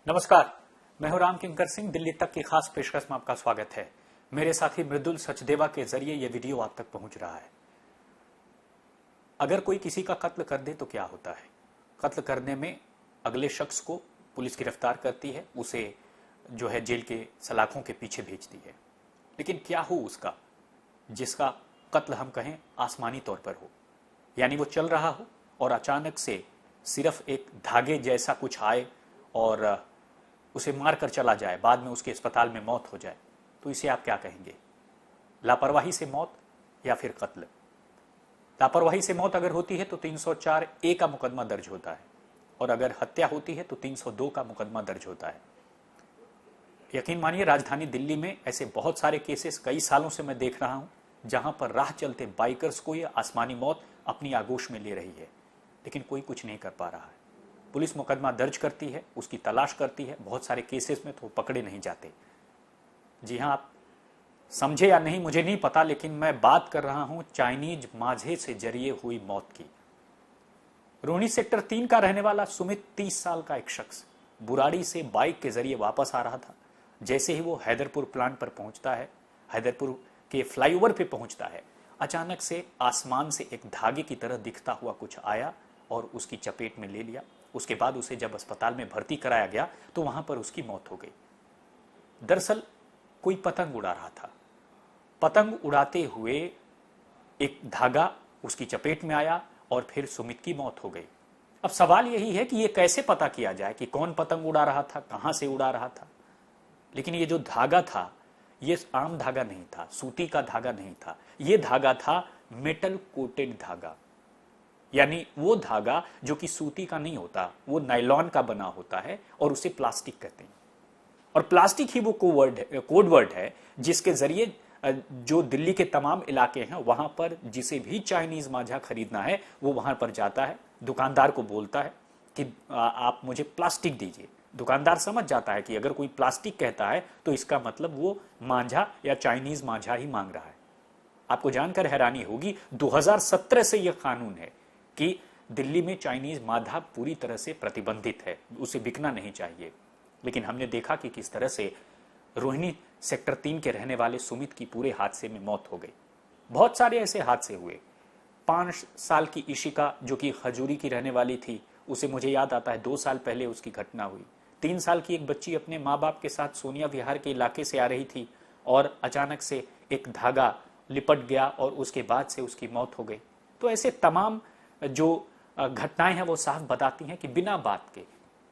नमस्कार, मैं हूं राम किंकर सिंह। दिल्ली तक की खास पेशकश में आपका स्वागत है। मेरे साथी मृदुल सचदेवा के जरिए यह वीडियो आप तक पहुंच रहा है। अगर कोई किसी का कत्ल कर दे तो क्या होता है? कत्ल करने में अगले शख्स को पुलिस गिरफ्तार करती है, उसे जो है जेल के सलाखों के पीछे भेजती है। लेकिन क्या हो उसका जिसका कत्ल हम कहें आसमानी तौर पर हो, यानी वो चल रहा हो और अचानक से सिर्फ एक धागे जैसा कुछ आए और उसे मार कर चला जाए, बाद में उसके अस्पताल में मौत हो जाए, तो इसे आप क्या कहेंगे? लापरवाही से मौत या फिर कत्ल? लापरवाही से मौत अगर होती है तो 304A का मुकदमा दर्ज होता है, और अगर हत्या होती है तो 302 का मुकदमा दर्ज होता है। यकीन मानिए, राजधानी दिल्ली में ऐसे बहुत सारे केसेस कई सालों से मैं देख रहा हूं, जहां पर राह चलते बाइकर्स को यह आसमानी मौत अपनी आगोश में ले रही है, लेकिन कोई कुछ नहीं कर पा रहा है। पुलिस मुकदमा दर्ज करती है, उसकी तलाश करती है, बहुत सारे केसेस में तो पकड़े नहीं जाते। जी हां, आप समझे या नहीं मुझे नहीं पता, लेकिन मैं बात कर रहा हूं चाइनीज माझे से जरिए हुई मौत की। रोहिणी सेक्टर 3 का रहने वाला सुमित 30 साल का एक शख्स बुराड़ी से बाइक के जरिए वापस आ रहा था। जैसे ही वो हैदरपुर प्लांट पर पहुंचता है, हैदरपुर के फ्लाईओवर पे पहुंचता है, अचानक से आसमान से एक धागे की तरह दिखता हुआ कुछ आया और उसकी चपेट में ले लिया। उसके बाद उसे जब अस्पताल में भर्ती कराया गया तो वहां पर उसकी मौत हो गई। दरअसल कोई पतंग उड़ा रहा था। पतंग उड़ाते हुए एक धागा उसकी चपेट में आया और फिर सुमित की मौत हो गई। अब सवाल यही है कि यह कैसे पता किया जाए कि कौन पतंग उड़ा रहा था, कहां से उड़ा रहा था। लेकिन ये जो धागा था, ये आम धागा नहीं था, सूती का धागा नहीं था, ये धागा था मेटल कोटेड धागा। यानी वो धागा जो कि सूती का नहीं होता, वो नायलॉन का बना होता है और उसे प्लास्टिक कहते हैं। और प्लास्टिक ही वो कोड वर्ड है जिसके जरिए जो दिल्ली के तमाम इलाके हैं वहां पर जिसे भी चाइनीज मांझा खरीदना है वो वहां पर जाता है, दुकानदार को बोलता है कि आप मुझे प्लास्टिक दीजिए। दुकानदार समझ जाता है कि अगर कोई प्लास्टिक कहता है तो इसका मतलब वो मांझा या चाइनीज मांझा ही मांग रहा है। आपको जानकर हैरानी होगी, 2017 से यह कानून है कि दिल्ली में चाइनीज मांझा पूरी तरह से प्रतिबंधित है, उसे बिकना नहीं चाहिए। लेकिन हमने देखा कि किस तरह से रोहिणी सेक्टर 3 के रहने वाले सुमित की पूरे हादसे में मौत हो गई। बहुत सारे ऐसे हादसे हुए। 5 साल की इशिका जो कि खजूरी की रहने वाली थी, उसे मुझे याद आता है 2 साल पहले उसकी घटना हुई। 3 साल की एक बच्ची अपने माँ बाप के साथ सोनिया विहार के इलाके से आ रही थी और अचानक से एक धागा लिपट गया और उसके बाद से उसकी मौत हो गई। तो ऐसे तमाम जो घटनाएं हैं वो साफ बताती हैं कि बिना बात के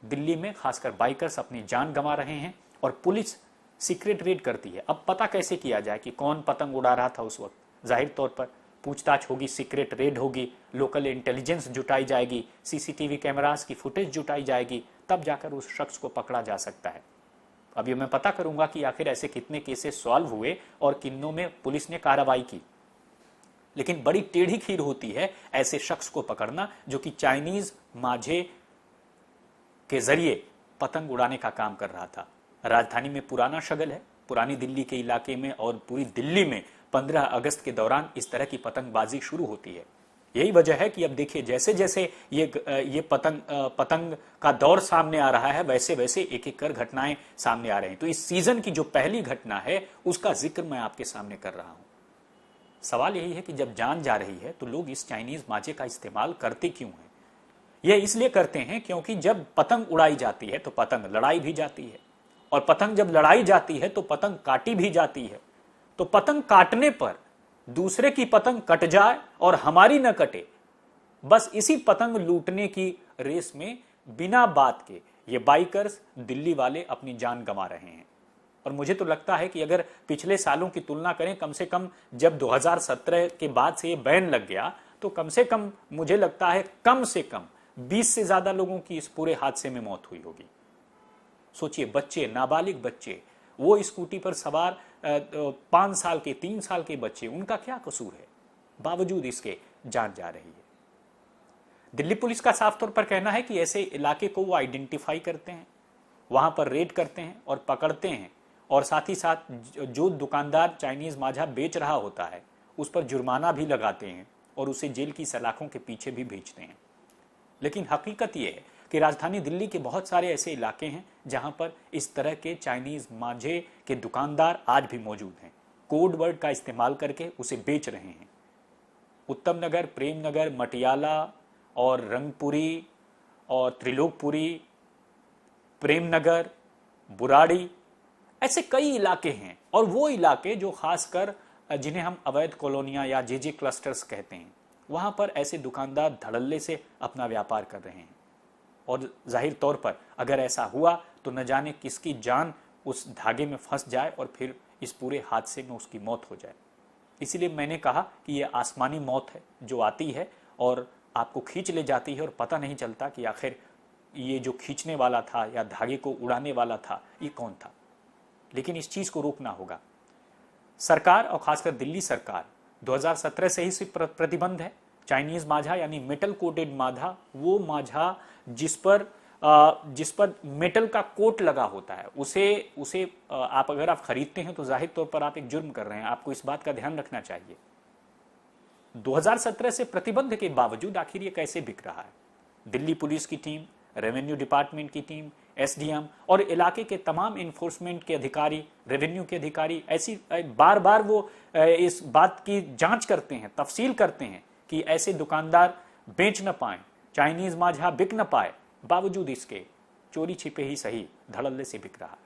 दिल्ली में खासकर बाइकर्स अपनी जान गंवा रहे हैं और पुलिस सीक्रेट रेड करती है। अब पता कैसे किया जाए कि कौन पतंग उड़ा रहा था उस वक्त? जाहिर तौर पर पूछताछ होगी, सीक्रेट रेड होगी, लोकल इंटेलिजेंस जुटाई जाएगी, सीसीटीवी कैमरास की फुटेज जुटाई जाएगी, तब जाकर उस शख्स को पकड़ा जा सकता है। अब ये मैं पता करूंगा कि आखिर ऐसे कितने केसेस सॉल्व हुए और किन्नों में पुलिस ने कार्रवाई की। लेकिन बड़ी टेढ़ी खीर होती है ऐसे शख्स को पकड़ना जो कि चाइनीज माझे के जरिए पतंग उड़ाने का काम कर रहा था। राजधानी में पुराना शगल है, पुरानी दिल्ली के इलाके में और पूरी दिल्ली में 15 अगस्त के दौरान इस तरह की पतंगबाजी शुरू होती है। यही वजह है कि अब देखिए, जैसे जैसे ये पतंग का दौर सामने आ रहा है, वैसे वैसे एक एक कर घटनाएं सामने आ रही हैं। तो इस सीजन की जो पहली घटना है उसका जिक्र मैं आपके सामने कर रहा हूं। सवाल यही है कि जब जान जा रही है तो लोग इस चाइनीज मांझे का इस्तेमाल करते क्यों हैं? यह इसलिए करते हैं क्योंकि जब पतंग उड़ाई जाती है तो पतंग लड़ाई भी जाती है, और पतंग जब लड़ाई जाती है तो पतंग काटी भी जाती है। तो पतंग काटने पर दूसरे की पतंग कट जाए और हमारी न कटे, बस इसी पतंग लूटने की रेस में बिना बात के ये बाइकर्स दिल्ली वाले अपनी जान गंवा रहे हैं। और मुझे तो लगता है कि अगर पिछले सालों की तुलना करें, कम से कम जब 2017 के बाद से ये बैन लग गया, तो कम से कम मुझे लगता है कम से कम 20 से ज्यादा लोगों की इस पूरे हादसे में मौत हुई होगी। सोचिए, बच्चे, नाबालिग बच्चे, वो स्कूटी पर सवार 5 साल के, 3 साल के बच्चे, उनका क्या कसूर है? बावजूद इसके जान जा रही है। दिल्ली पुलिस का साफ तौर पर कहना है कि ऐसे इलाके को वो आइडेंटिफाई करते हैं, वहां पर रेड करते हैं और पकड़ते हैं, और साथ ही साथ जो दुकानदार चाइनीज मांझा बेच रहा होता है उस पर जुर्माना भी लगाते हैं और उसे जेल की सलाखों के पीछे भी भेजते हैं। लेकिन हकीकत यह है कि राजधानी दिल्ली के बहुत सारे ऐसे इलाके हैं जहां पर इस तरह के चाइनीज मांझे के दुकानदार आज भी मौजूद हैं, कोड वर्ड का इस्तेमाल करके उसे बेच रहे हैं। उत्तम नगर, प्रेम नगर, मटियाला और रंगपुरी और त्रिलोकपुरी, प्रेम नगर, बुराड़ी, ऐसे कई इलाके हैं। और वो इलाके जो खासकर जिन्हें हम अवैध कॉलोनियां या जेजे क्लस्टर्स कहते हैं, वहां पर ऐसे दुकानदार धड़ल्ले से अपना व्यापार कर रहे हैं। और जाहिर तौर पर अगर ऐसा हुआ तो न जाने किसकी जान उस धागे में फंस जाए और फिर इस पूरे हादसे में उसकी मौत हो जाए। इसीलिए मैंने कहा कि यह आसमानी मौत है जो आती है और आपको खींच ले जाती है और पता नहीं चलता कि आखिर ये जो खींचने वाला था या धागे को उड़ाने वाला था ये कौन था। लेकिन इस चीज को रोकना होगा। सरकार और खासकर दिल्ली सरकार 2017 से ही इस प्रतिबंध है। चाइनीज माझा यानी मेटल कोटेड माधा, वो माझा जिस पर मेटल का कोट लगा होता है, उसे आप अगर आप खरीदते हैं तो जाहिर तौर पर आप एक जुर्म कर रहे हैं। आपको इस बात का ध्यान रखना चाहिए। 2017 से प्रतिबंध के बावजूद आखिर ये कैसे बिक रहा है? दिल्ली पुलिस की टीम, रेवेन्यू डिपार्टमेंट की टीम, एसडीएम और इलाके के तमाम इन्फोर्समेंट के अधिकारी, रेवेन्यू के अधिकारी ऐसी बार बार वो इस बात की जांच करते हैं, तफसील करते हैं कि ऐसे दुकानदार बेच न पाए, चाइनीज माझा बिक न पाए। बावजूद इसके चोरी छिपे ही सही धड़ल्ले से बिक रहा है।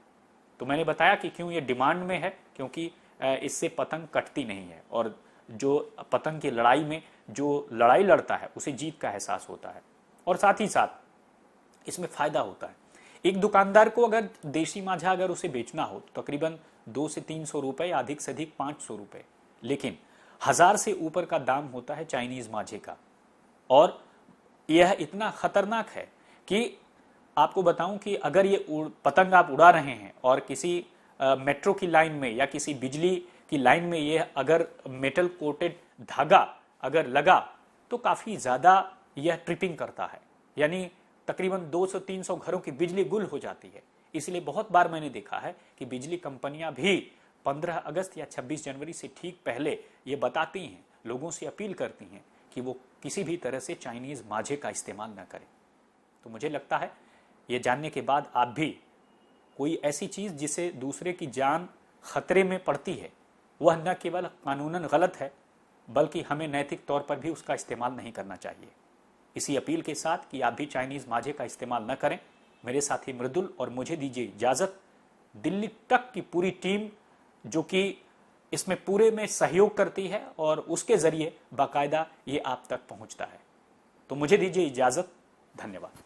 तो मैंने बताया कि क्यों ये डिमांड में है, क्योंकि इससे पतंग कटती नहीं है और जो पतंग की लड़ाई में जो लड़ाई लड़ता है उसे जीत का एहसास होता है और साथ ही साथ इसमें फायदा होता है। एक दुकानदार को अगर देशी माझा अगर उसे बेचना हो तो तकरीबन 200 से 300 रुपए या अधिक से अधिक 500 रुपए, लेकिन 1000 से ऊपर का दाम होता है चाइनीज माझे का। और यह इतना खतरनाक है कि आपको बताऊं कि अगर ये पतंग आप उड़ा रहे हैं और किसी मेट्रो की लाइन में या किसी बिजली की लाइन में ये अगर मेटल कोटेड धागा अगर लगा तो काफी ज्यादा यह ट्रिपिंग करता है, यानी तकरीबन 200-300 घरों की बिजली गुल हो जाती है। इसलिए बहुत बार मैंने देखा है कि बिजली कंपनियां भी 15 अगस्त या 26 जनवरी से ठीक पहले ये बताती हैं, लोगों से अपील करती हैं कि वो किसी भी तरह से चाइनीज माझे का इस्तेमाल न करें। तो मुझे लगता है ये जानने के बाद आप भी कोई ऐसी चीज जिसे दूसरे की जान खतरे में पड़ती है, वह न केवल कानूनन गलत है बल्कि हमें नैतिक तौर पर भी उसका इस्तेमाल नहीं करना चाहिए। इसी अपील के साथ कि आप भी चाइनीज माझे का इस्तेमाल न करें, मेरे साथी मृदुल और मुझे दीजिए इजाजत। दिल्ली तक की पूरी टीम जो कि इसमें पूरे में सहयोग करती है और उसके जरिए बाकायदा ये आप तक पहुंचता है। तो मुझे दीजिए इजाजत। धन्यवाद।